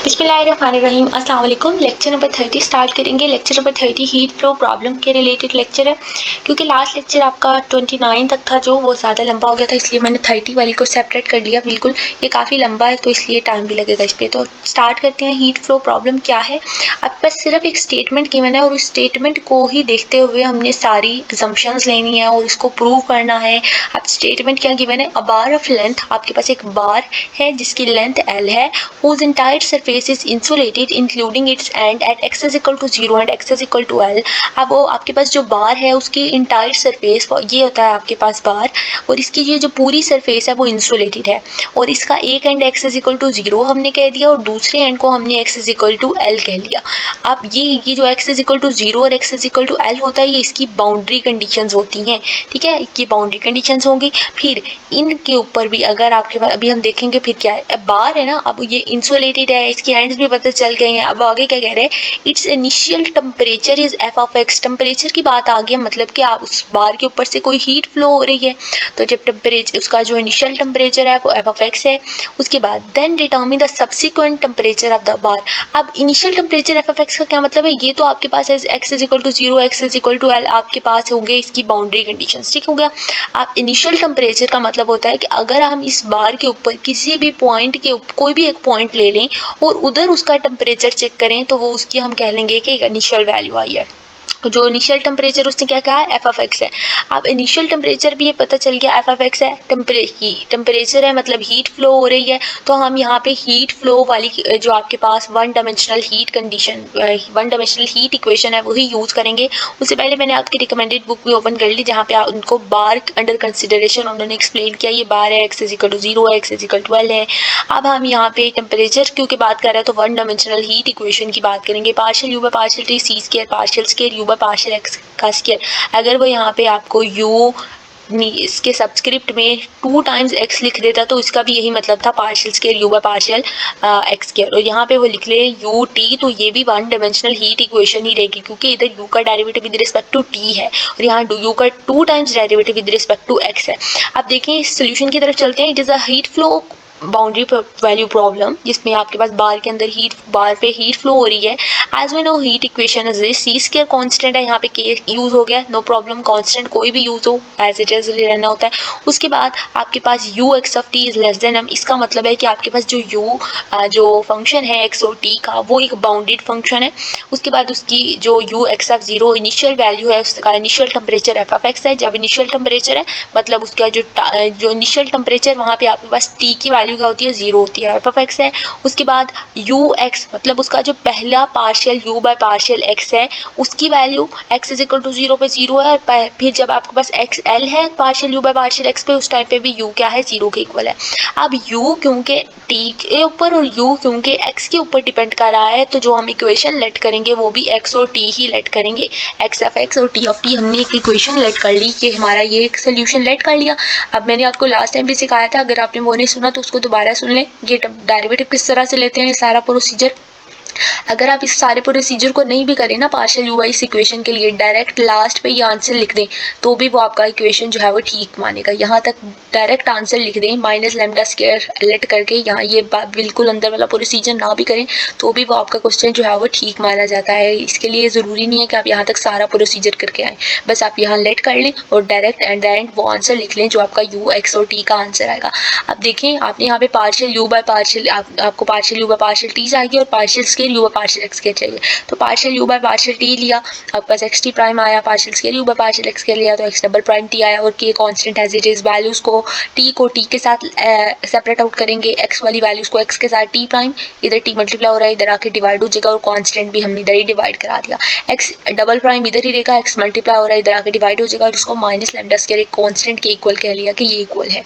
बिस्मिल्लाहिर्रहमानिर्रहीम। अस्सलाम वालेकुम। लेक्चर नंबर 30 स्टार्ट करेंगे। Lecture number 30 heat flow problem के रिलेटेड लेक्चर है। क्योंकि लास्ट लेक्चर आपका 29 तक था जो वो ज़्यादा लंबा हो गया था, इसलिए मैंने 30 वाली को सेपरेट कर लिया। बिल्कुल ये काफ़ी लंबा है तो इसलिए टाइम भी लगेगा इस पर। तो स्टार्ट करते हैं। हीट फ्लो प्रॉब्लम क्या है, आपके पास सिर्फ एक स्टेटमेंट गिवन है और उस स्टेटमेंट को ही देखते हुए हमने सारी असम्पशंस लेनी है और इसको प्रूव करना है। अब स्टेटमेंट क्या गिवन है, अ बार ऑफ लेंथ, आपके पास एक बार है जिसकी लेंथ L है, whose entire surface is insulated including its end at x is equal to 0 and x is equal to L। अब वो आपके पास जो बार है उसकी इंटायर सरफेस ये होता है आपके पास बार, और इसकी ये जो पूरी सरफेस है वो इंसुलेटेड है और इसका एक and x is equal to 0 हमने कह दिया और दूसरे एंड को हमने x is equal to L कह लिया। अब ये जो x is equal to 0 और x is equal to L होता है, ये इसकी बाउंड्री कंडीशंस होती हैं। ठीक है, ये बाउंड्री कंडीशंस होंगी। फिर इनके ऊपर भी अगर आपके पास, अभी हम देखेंगे फिर क्या है, बार है ना, अब ये इंसुलेटेड है, इसकी एंड्स भी पता चल गए हैं। अब आगे क्या कह रहे हैं, it's initial temperature is F of x. Temperature की बात आ गई, मतलब कि आप उस बार के ऊपर से कोई हीट फ्लो हो रही है, तो जब टेम्परेचर, उसका जो इनिशियल टेम्परेचर है वो एफ ऑफ एक्स है। उसके बाद then determine the subsequent temperature of the bar. अब initial temperature F of X का क्या मतलब है, ये तो आपके पास है x is equal to 0, X is equal to L, आपके पास होंगे इसकी बाउंड्री कंडीशंस। ठीक हो गया। आप इनिशियल टेम्परेचर का मतलब होता है कि अगर हम इस बार के ऊपर किसी भी पॉइंट के कोई भी एक पॉइंट ले लें और उधर उसका टेम्परेचर चेक करें तो वो उसकी हम कह लेंगे कि इनिशियल वैल्यू आई है। जो इनिशियल टेम्परेचर उसने क्या कहा है, एफ ऑफ एक्स है। अब इनिशियल टेम्परेचर भी ये पता चल गया एफ ऑफ एक्स है। टेम्परेचर है मतलब हीट फ्लो हो रही है, तो हम यहाँ पे हीट फ्लो वाली जो आपके पास one dimensional heat condition, one dimensional heat equation है वही यूज़ करेंगे। उससे पहले मैंने आपकी रिकमेंडेड बुक भी ओपन कर ली जहाँ पे उनको बार अंडर कंसिडरेशन उन्होंने एक्सप्लेन किया। ये बार है, एक्स इज इक्वल टू 0 है, x is equal to L है। अब हम यहाँ पे टेम्परेचर क्योंकि बात कर रहे हैं तो वन डायमेंशनल हीट इक्वेशन की बात करेंगे। Partial u by partial t c square partial square u by partial x का स्क्वायर। अगर वो यहाँ पे आपको u इसके सब्सक्रिप्ट में 2 टाइम्स x लिख देता तो इसका भी यही मतलब था, partial square u bye partial x square. और यहाँ पे वो लिख ले u t, तो ये भी वन डायमेंशनल हीट इक्वेशन ही रहेगी क्योंकि इधर u का derivative with respect to t है और यहाँ u का 2 times derivative with respect to x है। अब देखिए सोल्यूशन की तरफ चलते हैं। It is a heat flow boundary value problem जिसमें आपके पास बार के अंदर बार पे हीट फ्लो हो रही है। As we know heat equation is this, c square constant है, यहाँ पे के यूज हो गया, नो प्रॉब्लम, कांस्टेंट कोई भी यूज हो एज इट इज रहना होता है। उसके बाद आपके पास U X of T is less than M. इसका मतलब है कि आपके पास जो यू जो फंक्शन है एक्स और टी का वो एक बाउंडेड फंक्शन है। उसके बाद उसकी जो you X of 0 initial value है, उसका initial temperature F of x है। जब इनिशियल टेम्परेचर है मतलब उसका जो इनिशियल टेम्परेचर वहाँ पे आपके पास टी की वैल्यू क्या होती है, 0 होती है, एफ ऑफ एक्स है। उसके बाद यू एक्स मतलब उसका जो पहला partial u by partial x है उसकी value x is equal to 0 पे 0 है। फिर जब आपके पास एक्स एल है partial u by partial x पे, उस टाइम पे भी यू क्या है, 0 के इक्वल है। अब यू क्योंकि टी के ऊपर और यू क्योंकि एक्स के ऊपर डिपेंड कर रहा है, तो जो हम इक्वेशन लेट करेंगे वो भी एक्स और टी ही लेट करेंगे। एक्स ऑफ एक्स और टी ऑफ टी हमने एक इक्वेशन लेट कर ली कि हमारा ये एक सोल्यूशन लेट कर लिया। अब मैंने आपको लास्ट टाइम भी सिखाया था, अगर आपने वो नहीं सुना तो उसको दोबारा सुन लें। ये डेरिवेटिव किस तरह से लेते हैं, सारा प्रोसीजर। अगर आप इस सारे प्रोसीजर को नहीं भी करें ना पार्शियल यू इस इक्वेशन के लिए, डायरेक्ट लास्ट पे ये आंसर लिख दें तो भी वो आपका इक्वेशन जो है वो ठीक मानेगा। यहाँ तक डायरेक्ट आंसर लिख दें माइनस लैम्डा स्क्वायर लेट करके, यहाँ ये बात बिल्कुल अंदर वाला प्रोसीजर ना भी करें तो भी वो आपका क्वेश्चन जो है वो ठीक माना जाता है। इसके लिए ज़रूरी नहीं है कि आप यहाँ तक सारा प्रोसीजर करके आएँ, बस आप यहाँ लेट कर लें और डायरेक्ट एट द एंड वो आंसर लिख लें जो आपका यू एक्स और टी का आंसर आएगा। अब देखें आपने यहाँ पे पार्शियल यू बाय पार्शियल, आपको partial u by partial T चाहिए और partial square u by partial x के चाहिए। तो partial u by partial T लिया, आपके पास एक्स टी प्राइम आया, partial square u by partial x के लिया तो एक्स डबल प्राइम टी आया और k constant as it is. Values को टी के साथ सेपरेट आउट करेंगे, एक्स वाली वैल्यूज को एक्स के साथ टी प्राइम, इधर टी मल्टीप्लाई हो रहा है, इधर आके डिवाइड हो जाएगा और कांस्टेंट भी हमने इधर ही डिवाइड करा दिया। एक्स डबल प्राइम इधर ही रहेगा, एक्स मल्टीप्लाई हो रहा है, इधर आके डिवाइड हो जाएगा और उसको माइनस लैम्डा स्क्वायर एक कांस्टेंट के इक्वल कह लिया कि ये इक्वल है।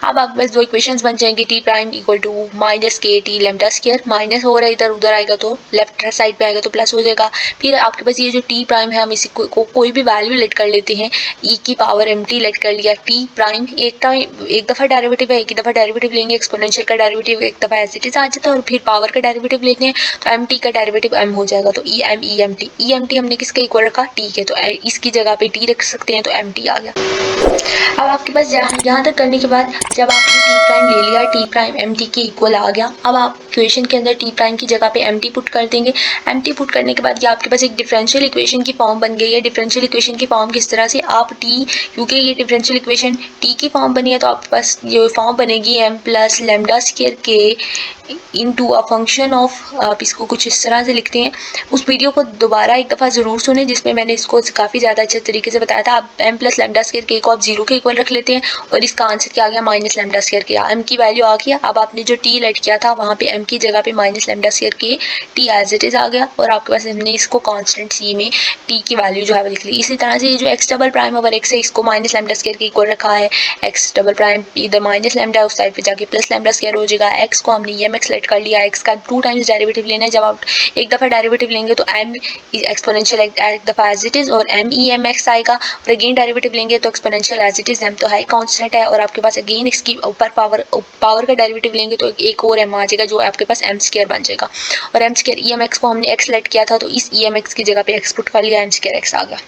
अब आपके पास दो इक्वेशंस बन जाएंगे, t prime equal to minus k t lambda square, minus हो रहा है इधर, उधर आएगा तो लेफ्ट साइड पे आएगा तो प्लस हो जाएगा। फिर आपके पास ये जो टी प्राइम है, हम इसी को कोई भी वैल्यू लेट कर लेते हैं, ई की पावर एम टी लेट कर लिया। टी प्राइम एक दफ़ा डेरिवेटिव है, एक ही दफ़ा डेरिवेटिव लेंगे, एक्सपोनेंशियल का डेरिवेटिव एक दफ़ा एज इट इज आ जाता है, और फिर पावर का डेरिवेटिव लेते हैं तो एम टी का डेरिवेटिव एम हो जाएगा। तो ई एम टी हमने किसका इक्वल रखा, टी के, तो इसकी जगह पे टी रख सकते हैं, तो एम टी आ गया। अब आपके पास यहाँ तक करने के बाद जब आपने टी प्राइम ले लिया, टी प्राइम एम टी के इक्वल आ गया, अब आप इक्वेशन के अंदर टी प्राइम की जगह पे एम टी पुट कर देंगे। एम टी पुट करने के बाद ये आपके पास एक डिफरेंशियल इक्वेशन की फॉर्म बन गई है। डिफरेंशियल इक्वेशन की फॉर्म किस तरह से, आप टी, क्योंकि ये डिफरेंशियल इक्वेशन टी की फॉर्म बनी है, तो आपके पास ये फॉर्म बनेगी एम प्लस लेमडा स्क्वायर के इनटू अ फंक्शन ऑफ, आप इसको कुछ इस तरह से लिखते हैं। उस वीडियो को दोबारा एक दफ़ा ज़रूर सुने जिसमें मैंने इसको काफ़ी ज़्यादा अच्छे तरीके से बताया था। आप एम प्लस लेमडा स्क्वायर के को आप जीरो के इक्वल रख लेते हैं, और इसका आंसर क्या आ गया, माइनस लेमडा स्क्वायर के। एम की वैल्यू आ गया। अब आपने जो टी लेट किया था वहाँ पे एम की जगह पे minus lambda square k T as it is आ गया, और आपके पास हमने इसको कांस्टेंट सी में टी की वैल्यू जो है वो लिख ली। इसी तरह से ये जो x double prime over x है, इसको माइनस लेमडा स्क्वायर के इक्वल रखा है। एक्स डबल प्राइम इधर माइनस लेमडा उस साइड पे जाके प्लस लेमडा स्क्वायर हो जाएगा। एक्स को हमने एम एक्स लेट कर लिया, एक्स का 2 टाइम्स डेरिवेटिव लेना है। जब आप एक दफ़ा डेरिवेटिव लेंगे तो एम एक्सपोनेंशियल एक दफ़ा एज इट इज़ और एम ई एम एक्स आएगा, और अगेन डेरिवेटिव लेंगे तो exponential as it is, m तो हाई कांस्टेंट है, और आपके पास अगेन इसकी ऊपर पावर का डेरिवेटिव लेंगे तो एक और एम आ जाएगा, जो आपके पास एम स्क्वायर बन जाएगा। और m square e m x को हमने एक्स लेट किया था, तो इस ई एम एक्स की जगह पे एक्स पुट कर लिया, एम स्क्वायर एक्स आ गया।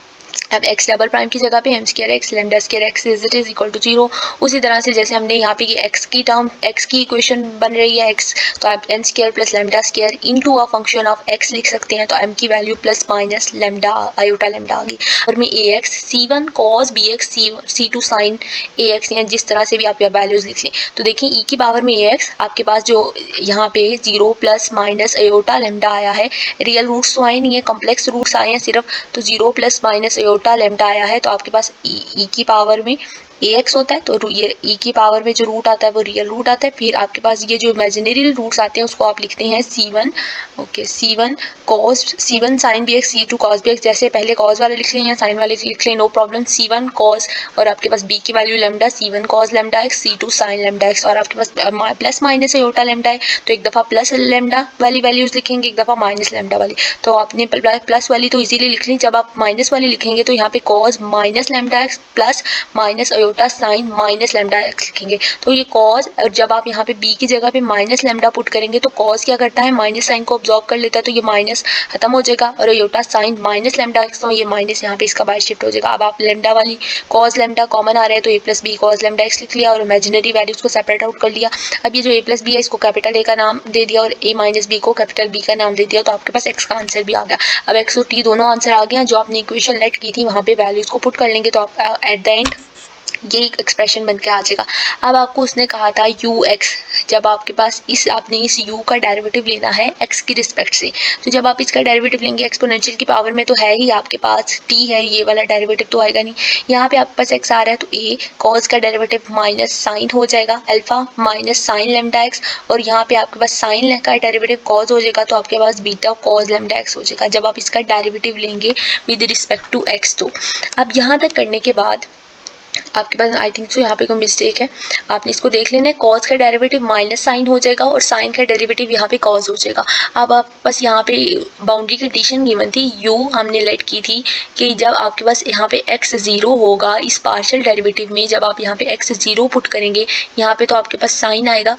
अब एक्स डबल प्राइम की जगह पे m square x lambda square x is it is equal to 0। उसी तरह से जैसे हमने यहाँ पे एक्स की टर्म, एक्स की इक्वेशन बन रही है एक्स, तो आप M square plus lambda square into a function of X लिख सकते हैं, तो एम की value plus minus lambda iota lambda आ गई। और में A X C one cos B X C two sine A X, या जिस तरह से भी आप वैल्यूज लिख लें। तो देखिए ई की पावर में ए एक्स, आपके पास जो यहाँ पे 0 प्लस माइनस आयोटा लेमडा आया है, रियल रूट्स तो आए नहीं है, कॉम्प्लेक्स रूट्स आए हैं सिर्फ, तो 0 प्लस माइनस आयोटा लेमडा आया है, तो आपके पास ई की पावर में ए एक्स होता है, तो ये ई की पावर में जो रूट आता है वो रियल रूट आता है। फिर आपके पास ये जो इमेजिनरी रूट्स आते हैं उसको आप लिखते हैं C1, okay, C1 cos, C1 sine b x, C2 cos B x, जैसे पहले कॉस वाले लिख लें या साइन वाले लिख लें, नो प्रॉब्लम। C1 कॉस, और आपके पास बी की value lambda, C1 cos lambda x, C2 sine lambda x, और आपके पास प्लस माइनस आयोटा लेमडा है, तो एक दफ़ा प्लस लेमडा वाली वैल्यूज लिखेंगे, एक दफ़ा माइनस लेमडा वाली। तो आपने प्लस वाली तो इजीली लिख ली, जब आप माइनस वाली लिखेंगे तो यहाँ पे cos minus lambda x plus minus sine minus lambda x लिखेंगे, तो ये कॉस, और जब आप यहाँ पे बी की जगह पे माइनस लेमडा पुट करेंगे तो कॉस क्या करता है, माइनस साइन को ऑब्जॉर्व कर लेता है, तो ये माइनस खत्म हो जाएगा, और iota sine minus lambda x, तो ये माइनस यहाँ पे इसका बाय शिफ्ट हो जाएगा। अब आप लेमडा वाली कॉस लेमडा कॉमन आ रहा है, तो A plus B cos lambda X लिख लिया, और इमेजिनरी वैल्यूज को सेपरेट आउट कर लिया। अब ये जो ए प्लस बी है इसको कैपिटल ए का नाम दे दिया, और ए माइनस बी को कैपिटल बी का नाम दे दिया, तो आपके पास एक्स का आंसर भी आ गया। अब एक्स और टी दोनों आंसर आ गया, जो आपने इक्वेशन लेट की थी वहाँ पे वैल्यूज को पुट कर लेंगे, तो आप एट द एंड ये एक एक्सप्रेशन बन के आ जाएगा। अब आपको उसने कहा था यू एक्स, जब आपके पास आपने इस u का डेरिवेटिव लेना है x की रिस्पेक्ट से, तो जब आप इसका डेरिवेटिव लेंगे एक्सपोनेंशियल की पावर में, तो है ही आपके पास t है, ये वाला डेरिवेटिव तो आएगा नहीं। यहाँ पे आपके पास x आ रहा है, तो a cos का डेरिवेटिव माइनस साइन हो जाएगा alpha minus sine lambda x, और यहाँ पे आपके पास साइन का डेरिवेटिव cos हो जाएगा, तो आपके पास बीटा cos लेमडा एक्स हो जाएगा जब आप इसका डेरिवेटिव लेंगे विद रिस्पेक्ट टू x। तो अब यहाँ तक करने के बाद आपके पास आई थिंक सो यहाँ पे कोई मिस्टेक है, आपने इसको देख लेना है। कॉस का डेरिवेटिव माइनस साइन हो जाएगा, और साइन का डेरिवेटिव यहाँ पे कॉस हो जाएगा। अब आप बस यहाँ पे बाउंड्री कंडीशन गिवन थी, यू हमने लेट की थी कि जब आपके पास यहाँ पे एक्स 0 होगा इस पार्शियल डेरिवेटिव में, जब आप यहाँ पे एक्स 0 पुट करेंगे यहाँ पे, तो आपके पास साइन आएगा,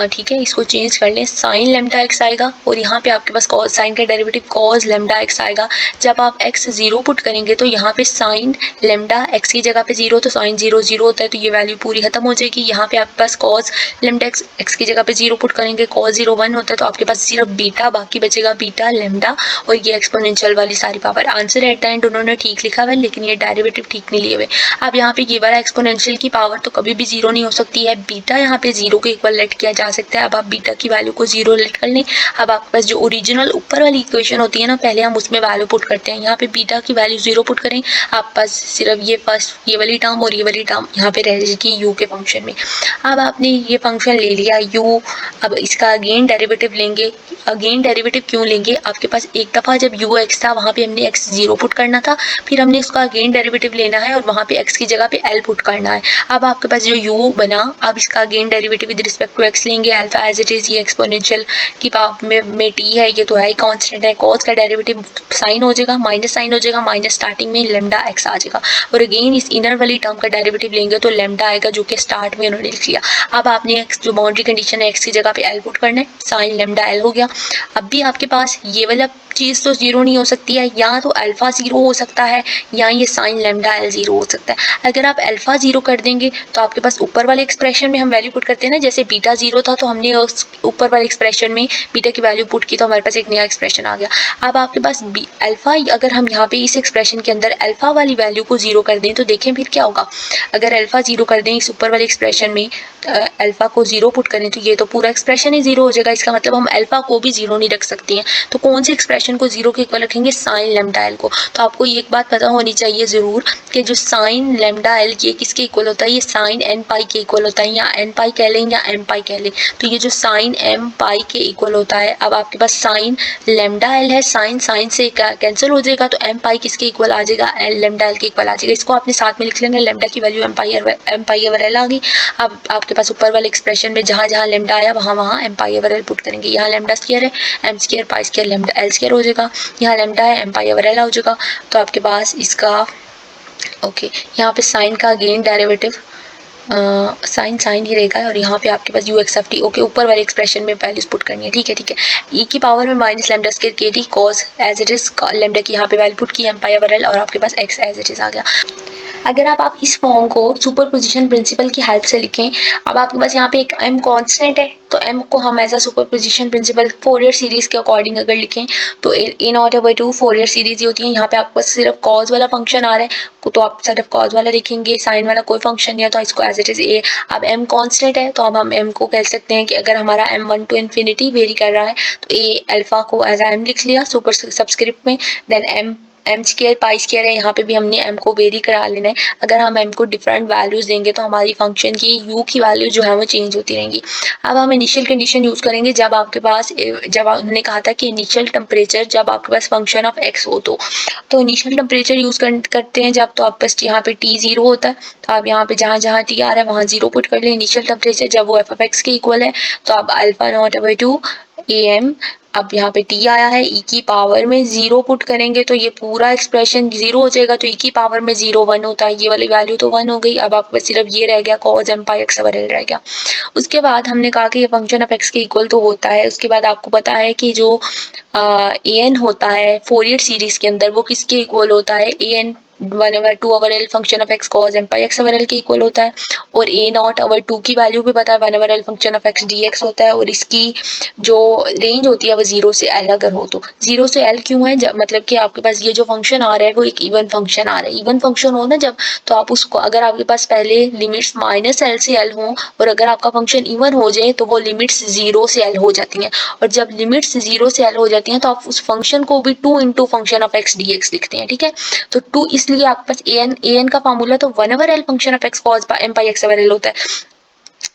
ठीक है, इसको चेंज कर लें, साइन लेमडा एक्स आएगा, और यहाँ पे आपके पास कॉस साइन का डेरिवेटिव कॉस लेमडा एक्स आएगा। जब आप एक्स 0 पुट करेंगे तो यहाँ पे साइन लेमडा एक्स की जगह पे 0, तो साइन 0 0 होता है, तो ये वैल्यू पूरी खत्म हो जाएगी। यहाँ पे आपके पास कॉस लेमडा एक्स की जगह पे 0 पुट करेंगे, कॉस 0 1 होता है, तो आपके पास सिर्फ बीटा बाकी बचेगा, बीटा लेमडा, और ये एक्सपोनेंशियल वाली सारी power. Answer at the end उन्होंने ठीक लिखा हुआ है, लेकिन ये डेरिवेटिव ठीक नहीं लिए हुए। अब यहाँ पे ये वाला एक्सपोनेंशियल की पावर तो कभी भी 0 नहीं हो सकती है, बीटा यहाँ पे 0 के इक्वल लेट किया जा सकता है। अब आप बीटा की वैल्यू को 0 लेट कर लें। अब आपके पास जो ओरिजिनल ऊपर वाली इक्वेशन होती है ना, पहले हम उसमें वैल्यू पुट करते हैं, यहाँ पे बीटा की वैल्यू 0 पुट करें, आप पास सिर्फ ये फर्स्ट ये वाली टर्म और ये वाली टर्म यहाँ पे रह जाएगी u के फंक्शन में। अब आपने ये फंक्शन ले लिया u, अब इसका अगेन डेरिवेटिव लेंगे। अगेन डेरिवेटिव क्यों लेंगे, आपके पास एक दफ़ा जब u x था वहाँ पे हमने x 0 पुट करना था, फिर हमने इसका अगेन डेरिवेटिव लेना है और वहाँ पे x की जगह पे l पुट करना है। अब आपके पास जो u बना, अब इसका again derivative with respect to x लेंगे। अल्फा एज इट इज़, ये एक्सपोनेंशियल की पावर में t है, ये तो है ही कांस्टेंट है। cos का डेरिवेटिव साइन हो जाएगा, माइनस साइन हो जाएगा, माइनस स्टार्टिंग में लेमडा x आ जाएगा। और अगेन इस इनर वाली टर्म का डेरिवेटिव लेंगे तो लेमडा आएगा, जो कि स्टार्ट में उन्होंने लिख लिया। अब आपने x जो बाउंड्री कंडीशन है x की जगह पे l पुट करना है, साइन लेमडा l हो गया। अब भी आपके पास ये वाला चीज़ तो जीरो नहीं हो सकती है, या तो अल्फा जीरो हो सकता है या ये साइन लेमडा एल जीरो हो सकता है। अगर आप अल्फा जीरो कर देंगे तो आपके पास ऊपर वाले एक्सप्रेशन में हम वैल्यू पुट करते हैं ना, जैसे बीटा जीरो था तो हमने उस ऊपर वाले एक्सप्रेशन में बीटा की वैल्यू पुट की तो हमारे पास एक नया एक्सप्रेशन आ गया। अब आपके पास अल्फा, अगर हम यहाँ पे इस एक्सप्रेशन के अंदर अल्फा वाली वैल्यू को जीरो कर दें तो देखें फिर क्या होगा। अगर अल्फा जीरो कर दें इस ऊपर वाले एक्सप्रेशन में, अल्फा को जीरो पुट करें तो ये तो पूरा एक्सप्रेशन ही जीरो हो जाएगा। इसका मतलब हम अल्फा को भी जीरो नहीं रख सकते हैं। तो कौन से एक्सप्रेशन को जीरो के इक्वल रखेंगे, साइन लेमडा एल को। तो आपको ये एक बात पता होनी चाहिए ज़रूर कि जो साइन लेमडा एल ये किसके इक्वल होता है, ये साइन एन पाई के इक्वल होता है, या एन पाई कह लें या एम पाई कह लें। तो ये जो साइन एम पाई के इक्वल होता है, अब आपके पास साइन लेमडा एल है, साइन साइन से कैंसिल हो जाएगा तो एम पाई किसके इक्वल आ जाएगा, एल लेमडा एल के इक्वल आ जाएगा। इसको आपने साथ में लिख लेना, लेमडा की value M pi over L आ गई। अब आपके पास ऊपर वाले एक्सप्रेशन में जहाँ जहाँ लेमडा आया वहाँ वहाँ m pi over L put करेंगे। यहाँ लेमडा स्क्वायर है, m square pi square lambda L square हो जाएगा। यहाँ लेमडा है, एम पाई ओवर एल हो जाएगा। तो आपके पास इसका ओके, यहाँ पे साइन का अगेन डेरिवेटिव साइन साइन ही रहेगा और यहाँ पे आपके पास U X F T. Okay, ऊपर वाले एक्सप्रेशन में वैल्यूज पुट करनी है, ठीक है ठीक है। ई की पावर में minus lambda square k t cos as it is lambda की यहाँ पे वैल्यू पुट की एम पाई ओवर एल और आपके पास एक्स एज इट इज आ गया। अगर आप इस फॉर्म को सुपरपोजिशन प्रिंसिपल की हेल्प से लिखें, अब आपके पास यहाँ पे एक m कांस्टेंट है तो m को हम as a superposition principle Fourier series के अकॉर्डिंग अगर लिखें तो a naught over 2 Fourier series ही होती है। यहाँ पे आपके पास सिर्फ कॉज वाला फंक्शन आ रहा है तो आप सिर्फ कॉज वाला लिखेंगे, साइन वाला कोई फंक्शन नहीं है तो इसको एज इट इज a। अब m कांस्टेंट है तो अब हम m को कह सकते हैं कि अगर हमारा m 1 to इन्फिनिटी वेरी कर रहा है तो a अल्फा को एज m लिख लिया सुपर सब्सक्रिप्ट में, then m square pi square है, यहाँ पे भी हमने m को वेरी करा लेना है। अगर हम m को डिफरेंट वैल्यूज देंगे तो हमारी फंक्शन की u की वैल्यू जो है वो चेंज होती रहेंगी। अब हम इनिशियल कंडीशन यूज़ करेंगे जब आपके पास, जब उन्होंने कहा था कि इनिशियल टेम्परेचर जब आपके पास फंक्शन ऑफ x हो तो इनिशियल टेम्परेचर यूज़ करते हैं जब, तो आपके पास यहाँ पे t जीरो होता है तो आप यहाँ पे जहाँ जहाँ t आ रहा है वहाँ जीरो पुट कर लें। इनिशियल टेम्परेचर जब वो f(x) के इक्वल है तो आप अल्फा नॉट ओवर 2 am, अब यहाँ पे t आया है e की पावर में जीरो पुट करेंगे तो ये पूरा एक्सप्रेशन जीरो हो जाएगा। तो e की पावर में जीरो 1 होता है, ये वाली वैल्यू तो 1 हो गई। अब आपको सिर्फ ये रह गया cos m पाई x ओवर l रह गया। उसके बाद हमने कहा कि ये फंक्शन ऑफ x के इक्वल तो होता है। उसके बाद आपको पता है कि जो an होता है फोरियर सीरीज के अंदर वो किसके इक्वल होता है, an 1 over 2 over L function of x cos m pi x over l के इक्वल होता है। और a नॉट ओवर 2 की वैल्यू भी पता है 1 over l function of x dx होता है और इसकी जो रेंज होती है वो 0 से l अगर हो तो। 0 से l क्यों है, मतलब कि आपके पास ये जो फंक्शन आ रहा है वो एक इवन फंक्शन आ रहा है। इवन फंक्शन हो ना जब, तो आप उसको, अगर आपके पास पहले लिमिट्स माइनस l से l हो और अगर आपका फंक्शन इवन हो जाए तो वो लिमिट्स 0 से l हो जाती हैं। और जब लिमिट्स 0 से l हो जाती हैं तो आप उस फंक्शन को भी 2 into function of x dx लिखते हैं, ठीक है। तो 2 इसलिए आपके पास an का फार्मूला तो 1 over l function of x cos m pi x over l होता है।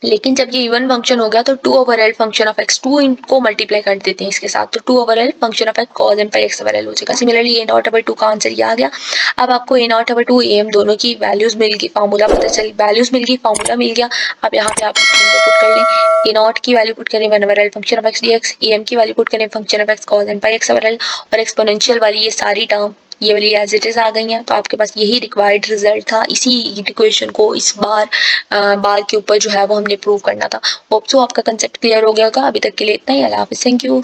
लेकिन जब ये इवन फंक्शन हो गया तो 2 over L function of x 2 को मल्टीप्लाई कर देते हैं इसके साथ, तो 2 over L function of x cos m pi x over l हो जाएगा। सिमिलरली a नॉट ओवर 2 का आंसर ये आ गया। अब आपको a नॉट ओवर 2 am दोनों की वैल्यूज मिल गई, फार्मूला पता चल, वैल्यूज मिल गई, फार्मूला मिल गया। अब यहाँ पे आप पुट कर लें, a नॉट की वैल्यू पुट करें 1 over L function of x dx, am की वैल्यू पुट करें function of x cos m pi x over l, और एक्सपोनेंशियल वाली ये सारी टर्म ये वाली एज इट इज आ गई हैं। तो आपके पास यही रिक्वायर्ड रिजल्ट था, इसी इक्वेशन को इस बार के ऊपर जो है वो हमने प्रूव करना था। होप सो आपका कंसेप्ट क्लियर हो गया होगा। अभी तक के लिए इतना ही। अल्लाह हाफिज़, थैंक यू।